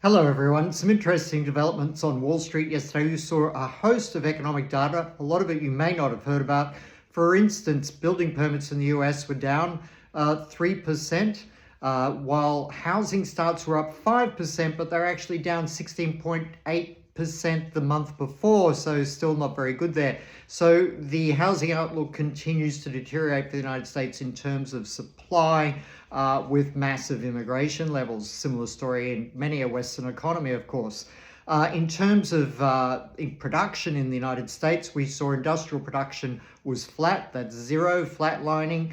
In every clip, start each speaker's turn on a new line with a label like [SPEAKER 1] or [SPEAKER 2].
[SPEAKER 1] Hello, everyone. Some interesting developments on Wall Street yesterday. You saw a host of economic data. A lot of it you may not have heard about. For instance, building permits in the US were down 3%, while housing starts were up 5%, but they're actually down 16.8% the month before, so still not very good there. So the housing outlook continues to deteriorate for the United States in terms of supply, with massive immigration levels. Similar story in many a Western economy, of course. In terms of in production in the United States, we saw industrial production was flat, that's zero, flatlining.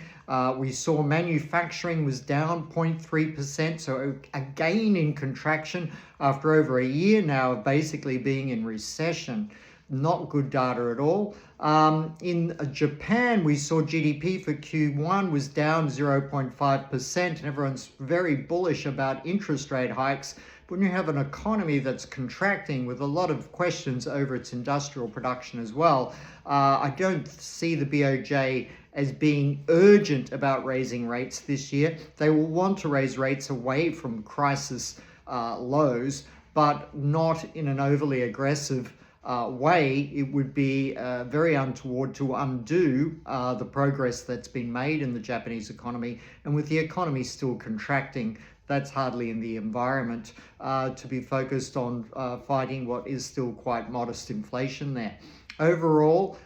[SPEAKER 1] We saw manufacturing was down 0.3%, so a gain in contraction after over a year now of basically being in recession. Not good data at all. In Japan, we saw GDP for Q1 was down 0.5%, and everyone's very bullish about interest rate hikes. But when you have an economy that's contracting with a lot of questions over its industrial production as well, I don't see the BOJ as being urgent about raising rates this year. They will want to raise rates away from crisis lows, but not in an overly aggressive way. It would be very untoward to undo the progress that's been made in the Japanese economy. And with the economy still contracting, that's hardly in the environment to be focused on fighting what is still quite modest inflation there. Overall,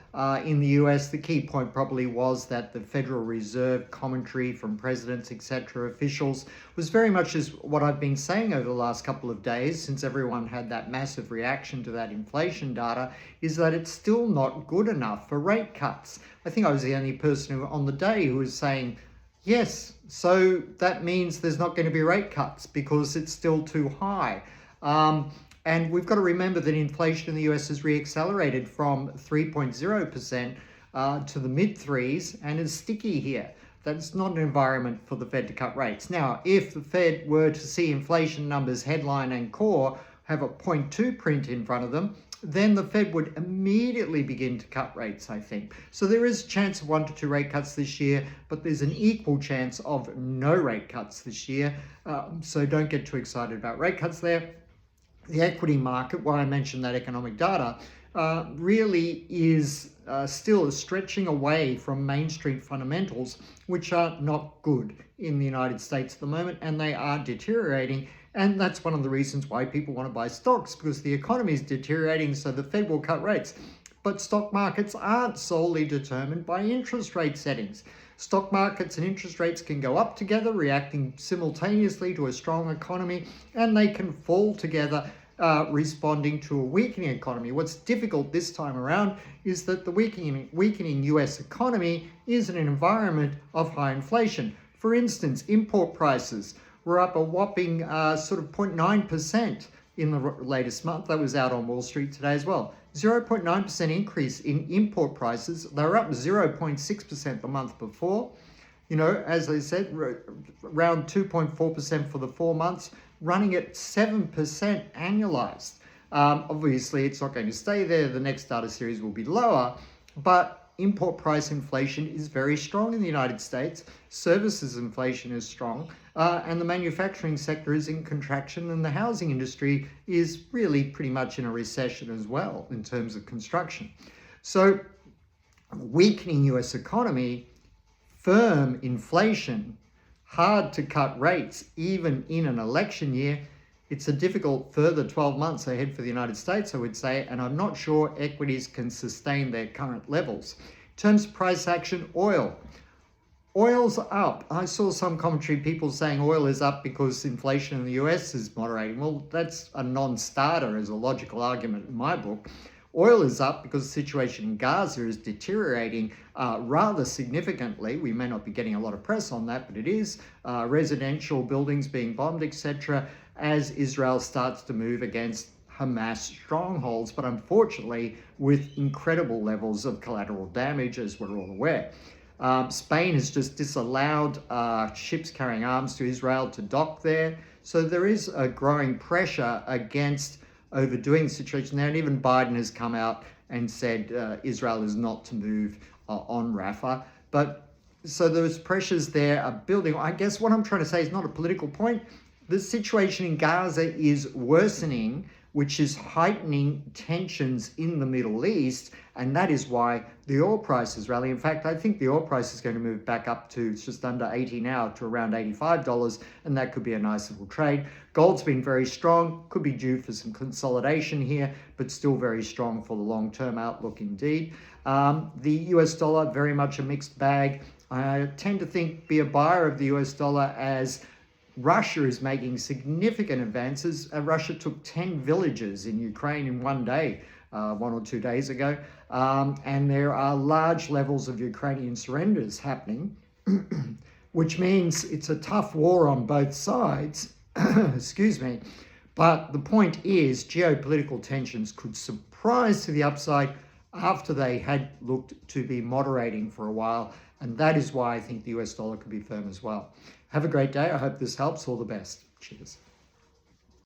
[SPEAKER 1] in the US, the key point probably was that the Federal Reserve commentary from presidents, etc., officials, was very much as what I've been saying over the last couple of days, since everyone had that massive reaction to that inflation data, is that it's still not good enough for rate cuts. I think I was the only person on the day who was saying, yes, so that means there's not going to be rate cuts because it's still too high. And we've got to remember that inflation in the US has reaccelerated from 3.0% to the mid threes and is sticky here. That's not an environment for the Fed to cut rates. Now, if the Fed were to see inflation numbers, headline and core, have a 0.2 print in front of them, then the Fed would immediately begin to cut rates, I think. So there is a chance of 1 to 2 rate cuts this year, but there's an equal chance of no rate cuts this year. So don't get too excited about rate cuts there. The equity market, why I mentioned that economic data, really is still stretching away from Main Street fundamentals, which are not good in the United States at the moment, and they are deteriorating. And that's one of the reasons why people want to buy stocks, because the economy is deteriorating, so the Fed will cut rates. But stock markets aren't solely determined by interest rate settings. Stock markets and interest rates can go up together, reacting simultaneously to a strong economy, and they can fall together, responding to a weakening economy. What's difficult this time around is that the weakening US economy is in an environment of high inflation. For instance, import prices were up a whopping sort of 0.9% in the latest month. That was out on Wall Street today as well. 0.9% increase in import prices. They were up 0.6% the month before. You know, as I said, around 2.4% for the 4 months, running at 7% annualized. Obviously, it's not going to stay there. The next data series will be lower, but import price inflation is very strong in the United States. Services inflation is strong, and the manufacturing sector is in contraction, and the housing industry is really pretty much in a recession as well in terms of construction. So weakening US economy, firm inflation, hard to cut rates even in an election year. It's a difficult further 12 months ahead for the United States, I would say, and I'm not sure equities can sustain their current levels. In terms of price action, oil. Oil's up. I saw some commentary, people saying oil is up because inflation in the US is moderating. Well, that's a non-starter as a logical argument in my book. Oil is up because the situation in Gaza is deteriorating rather significantly. We may not be getting a lot of press on that, but it is. Residential buildings being bombed, etc., as Israel starts to move against Hamas strongholds, but unfortunately with incredible levels of collateral damage, as we're all aware. Spain has just disallowed ships carrying arms to Israel to dock there. So there is a growing pressure against overdoing the situation there, and even Biden has come out and said Israel is not to move on Rafah. But so those pressures there are building. I guess what I'm trying to say is not a political point. The situation in Gaza is worsening, which is heightening tensions in the Middle East, and that is why the oil price is rallying. In fact, I think the oil price is going to move back up to, it's just under 80 now, to around $85, and that could be a nice little trade. Gold's been very strong, could be due for some consolidation here, but still very strong for the long-term outlook indeed. The US dollar, very much a mixed bag. I tend to be a buyer of the US dollar as Russia is making significant advances. Russia took 10 villages in Ukraine in one day, 1 or 2 days ago. And there are large levels of Ukrainian surrenders happening, which means it's a tough war on both sides. Excuse me. But the point is, geopolitical tensions could surprise to the upside after they had looked to be moderating for a while. And that is why I think the US dollar could be firm as well. Have a great day. I hope this helps. All the best. Cheers.